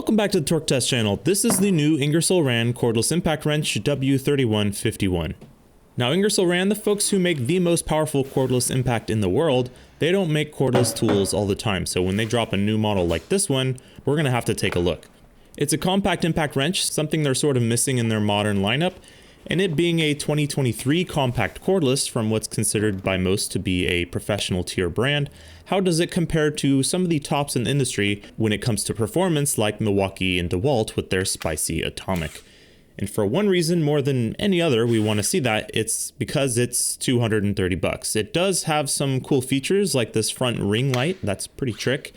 Welcome back to the Torque Test channel. This is the new Ingersoll Rand cordless impact wrench W3151. Now Ingersoll Rand, the folks who make the most powerful cordless impact in the world, they don't make cordless tools all the time, so when they drop a new model like this one, we're going to have to take a look. It's a compact impact wrench, something they're sort of missing in their modern lineup, and it being a 2023 compact cordless from what's considered by most to be a professional tier brand, how does it compare to some of the tops in the industry when it comes to performance like Milwaukee and DeWalt with their spicy Atomic? And for one reason more than any other we want to see that, it's because it's $230. It does have some cool features like this front ring light, that's pretty trick.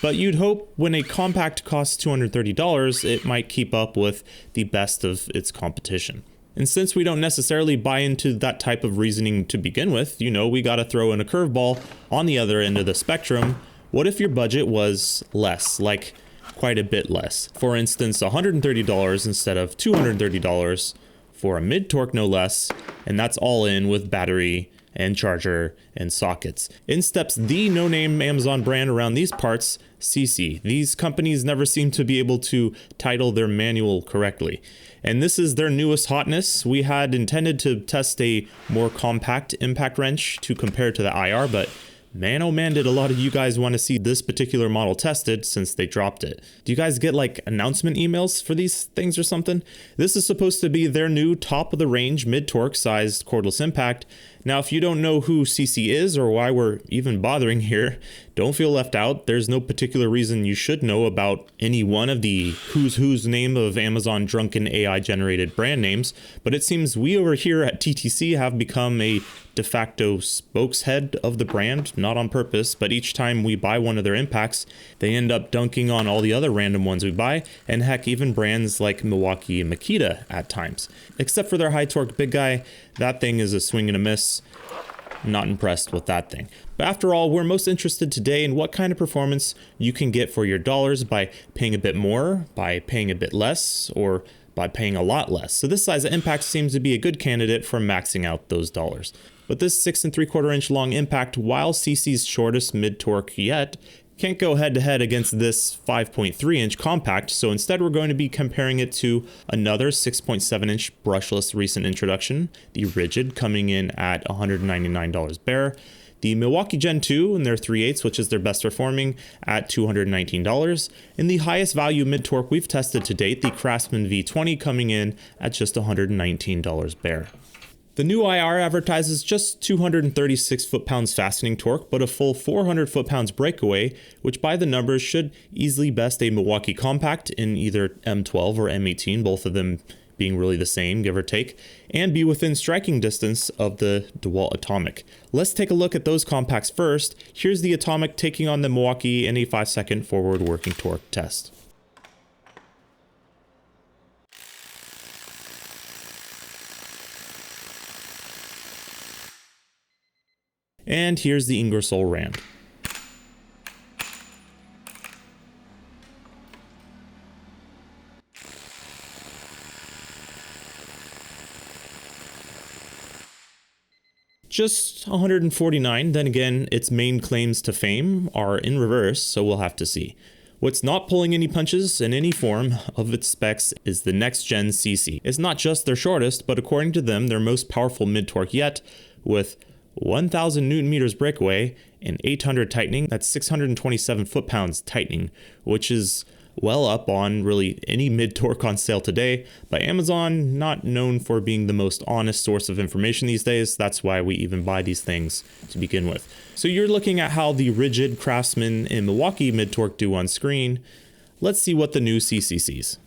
But you'd hope when a compact costs $230, it might keep up with the best of its competition. And since we don't necessarily buy into that type of reasoning to begin with, we gotta throw in a curveball on the other end of the spectrum. What if your budget was less, like quite a bit less? For instance, $130 instead of $230 for a mid-torque no less, and that's all in with battery and charger and sockets. In steps the no-name Amazon brand around these parts, CC. These companies never seem to be able to title their manual correctly. And this is their newest hotness. We had intended to test a more compact impact wrench to compare to the IR, but man oh man did a lot of you guys want to see this particular model tested since they dropped it. Do you guys get like announcement emails for these things or something? This is supposed to be their new top of the range mid-torque sized cordless impact. Now if you don't know who CC is or why we're even bothering here, don't feel left out. There's no particular reason you should know about any one of the who's name of Amazon drunken AI generated brand names, but it seems we over here at TTC have become a de facto spokeshead of the brand, not on purpose, but each time we buy one of their impacts, they end up dunking on all the other random ones we buy, and heck, even brands like Milwaukee and Makita at times. Except for their high torque big guy, that thing is a swing and a miss. Not impressed with that thing. But after all, we're most interested today in what kind of performance you can get for your dollars by paying a bit more, by paying a bit less, or by paying a lot less. So this size of impact seems to be a good candidate for maxing out those dollars. But this 6 3/4 inch long impact, while CC's shortest mid-torque yet, can't go head to head against this 5.3 inch compact, so instead we're going to be comparing it to another 6.7 inch brushless recent introduction, the Rigid, coming in at $199 bare, the Milwaukee Gen 2 in their 3/8, which is their best performing, at $219, and the highest value mid-torque we've tested to date, the Craftsman V20, coming in at just $119 bare. The new IR advertises just 236 foot-pounds fastening torque, but a full 400 foot-pounds breakaway, which by the numbers should easily best a Milwaukee compact in either M12 or M18, both of them being really the same, give or take, and be within striking distance of the DeWalt Atomic. Let's take a look at those compacts first. Here's the Atomic taking on the Milwaukee in a 5-second forward working torque test. And here's the Ingersoll Rand. Just 149, then again, its main claims to fame are in reverse, so we'll have to see. What's not pulling any punches in any form of its specs is the next gen CC. It's not just their shortest, but according to them, their most powerful mid-torque yet, with 1,000 Newton meters breakaway and 800 tightening. That's 627 foot-pounds tightening, which is well up on really any mid-torque on sale today. But Amazon, not known for being the most honest source of information these days. That's why we even buy these things to begin with. So you're looking at how the Rigid, Craftsman, and Milwaukee mid-torque do on screen. Let's see what the new CC sees.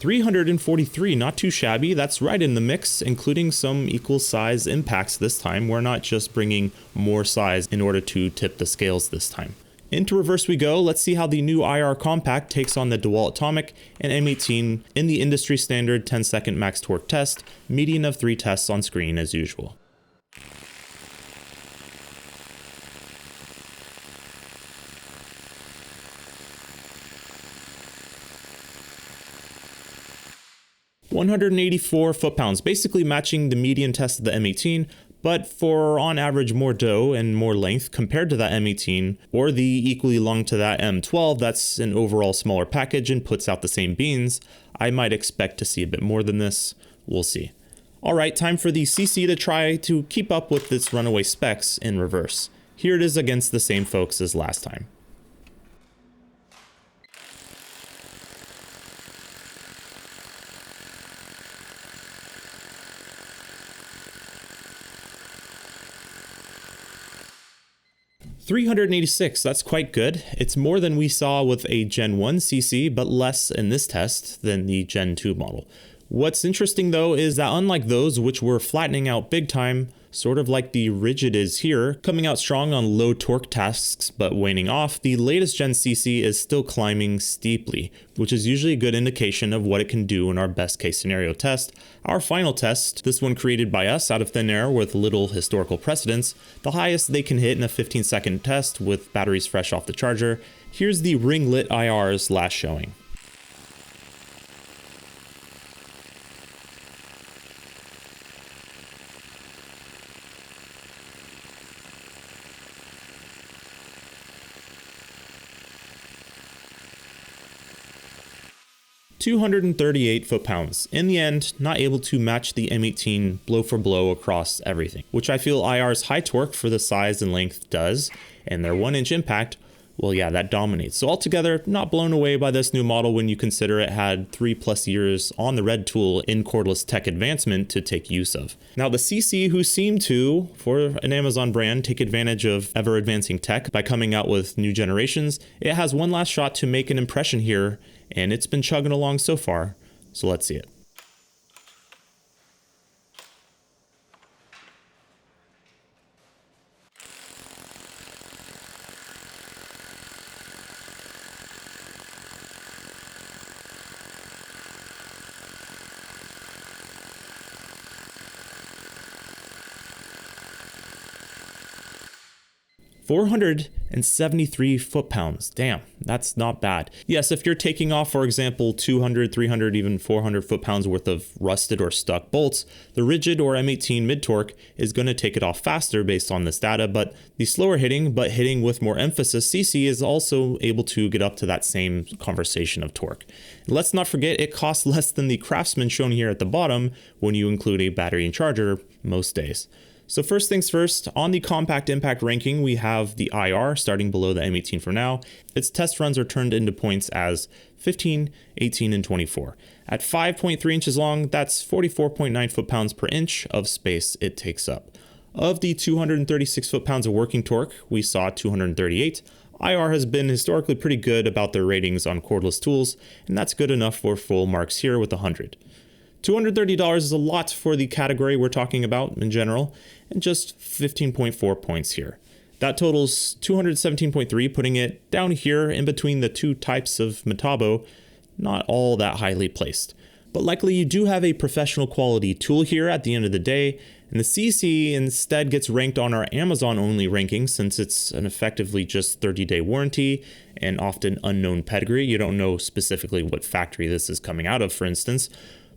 $343, not too shabby. That's right in the mix, including some equal size impacts this time. We're not just bringing more size in order to tip the scales this time. Into reverse we go. Let's see how the new IR compact takes on the DeWalt Atomic and M18 in the industry standard 10-second max torque test, median of 3 tests on screen as usual. 184 foot-pounds, basically matching the median test of the M18, but for on average more dough and more length compared to that M18, or the equally long to that M12 that's an overall smaller package and puts out the same beans, I might expect to see a bit more than this. We'll see. Alright, time for the CC to try to keep up with its runaway specs in reverse. Here it is against the same folks as last time. $386, that's quite good. It's more than we saw with a Gen 1 CC, but less in this test than the Gen 2 model. What's interesting though is that unlike those which were flattening out big time, sort of like the Rigid is here, coming out strong on low torque tasks but waning off, the latest Gen CC is still climbing steeply, which is usually a good indication of what it can do in our best case scenario test. Our final test, this one created by us out of thin air with little historical precedence, the highest they can hit in a 15-second test with batteries fresh off the charger. Here's the ring-lit IR's last showing. $238 foot-pounds. In the end, not able to match the M18 blow for blow across everything, which I feel IR's high torque for the size and length does, and their 1-inch impact, well yeah, that dominates. So altogether, not blown away by this new model when you consider it had 3+ years on the red tool in cordless tech advancement to take use of. Now the CC, who seem to, for an Amazon brand, take advantage of ever advancing tech by coming out with new generations, it has one last shot to make an impression here, and it's been chugging along so far, so let's see it. $473 foot-pounds. Damn, that's not bad. Yes, if you're taking off, for example, 200, 300, even 400 foot-pounds worth of rusted or stuck bolts, the Rigid or M18 mid-torque is going to take it off faster based on this data, but the slower hitting, but hitting with more emphasis, CC is also able to get up to that same conversation of torque. And let's not forget, it costs less than the Craftsman shown here at the bottom when you include a battery and charger most days. So first things first, on the compact impact ranking, we have the IR starting below the M18 for now. Its test runs are turned into points as 15, 18, and 24. At 5.3 inches long, that's 44.9 foot-pounds per inch of space it takes up. Of the 236 foot-pounds of working torque, we saw 238. IR has been historically pretty good about their ratings on cordless tools, and that's good enough for full marks here with 100. $230 is a lot for the category we're talking about in general, and just 15.4 points here. That totals 217.3, putting it down here in between the two types of Metabo, not all that highly placed. But likely you do have a professional quality tool here at the end of the day, and the CC instead gets ranked on our Amazon only ranking since it's an effectively just 30-day warranty and often unknown pedigree. You don't know specifically what factory this is coming out of, for instance.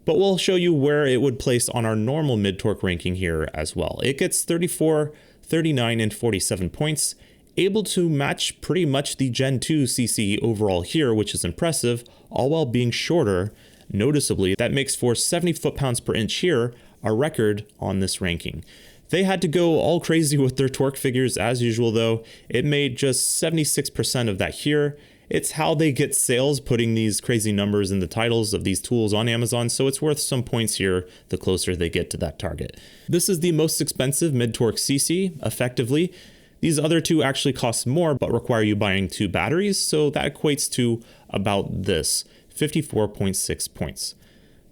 But we'll show you where it would place on our normal mid-torque ranking here as well. It gets 34, 39, and 47 points, able to match pretty much the Gen 2 CC overall here, which is impressive, all while being shorter. Noticeably, that makes for 70 foot-pounds per inch here, a record on this ranking. They had to go all crazy with their torque figures as usual though. It made just 76% of that here. It's how they get sales, putting these crazy numbers in the titles of these tools on Amazon, so it's worth some points here the closer they get to that target. This is the most expensive mid-torque CC, effectively. These other two actually cost more, but require you buying 2 batteries, so that equates to about this, 54.6 points.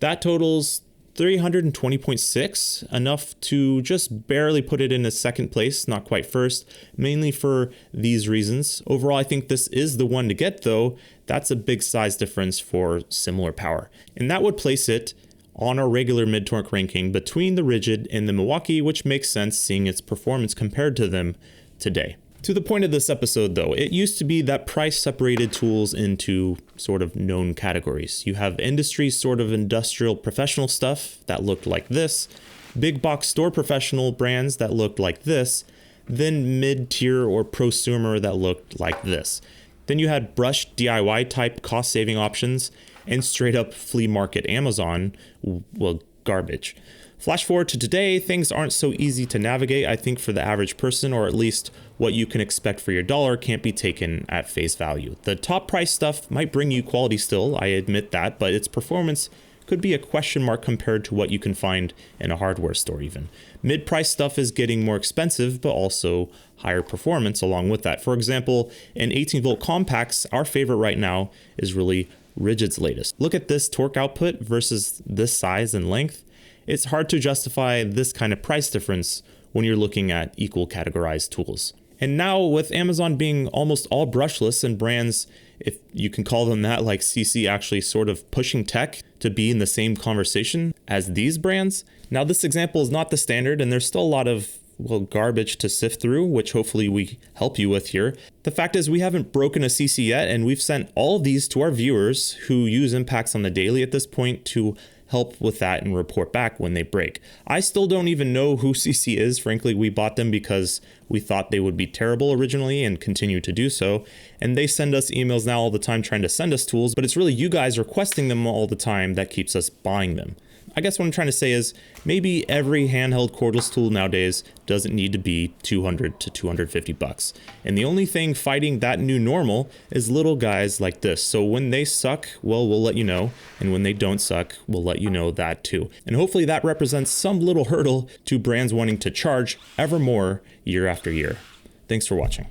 That totals 320.6, enough to just barely put it in a second place, not quite first, mainly for these reasons. Overall, I think this is the one to get though. That's a big size difference for similar power. And that would place it on our regular mid-torque ranking between the Rigid and the Milwaukee, which makes sense seeing its performance compared to them today. To the point of this episode though, it used to be that price separated tools into sort of known categories. You have industry, sort of industrial professional stuff that looked like this, big box store professional brands that looked like this, then mid-tier or prosumer that looked like this. Then you had brush DIY type cost saving options and straight up flea market Amazon, well, garbage. Flash forward to today, things aren't so easy to navigate, I think, for the average person, or at least what you can expect for your dollar can't be taken at face value. The top price stuff might bring you quality still, I admit that, but its performance could be a question mark compared to what you can find in a hardware store even. Mid-price stuff is getting more expensive, but also higher performance along with that. For example, in 18-volt compacts, our favorite right now is really Rigid's latest. Look at this torque output versus this size and length. It's hard to justify this kind of price difference when you're looking at equal categorized tools. And now with Amazon being almost all brushless and brands, if you can call them that, like CC actually sort of pushing tech to be in the same conversation as these brands. Now this example is not the standard and there's still a lot of, well, garbage to sift through, which hopefully we help you with here. The fact is we haven't broken a CC yet, and we've sent all of these to our viewers who use impacts on the daily at this point to help with that and report back when they break. I still don't even know who CC is. Frankly, we bought them because we thought they would be terrible originally and continue to do so. And they send us emails now all the time trying to send us tools, but it's really you guys requesting them all the time that keeps us buying them. I guess what I'm trying to say is maybe every handheld cordless tool nowadays doesn't need to be 200 to 250 bucks. And the only thing fighting that new normal is little guys like this. So when they suck, well, we'll let you know. And when they don't suck, we'll let you know that too. And hopefully that represents some little hurdle to brands wanting to charge ever more year after year. Thanks for watching.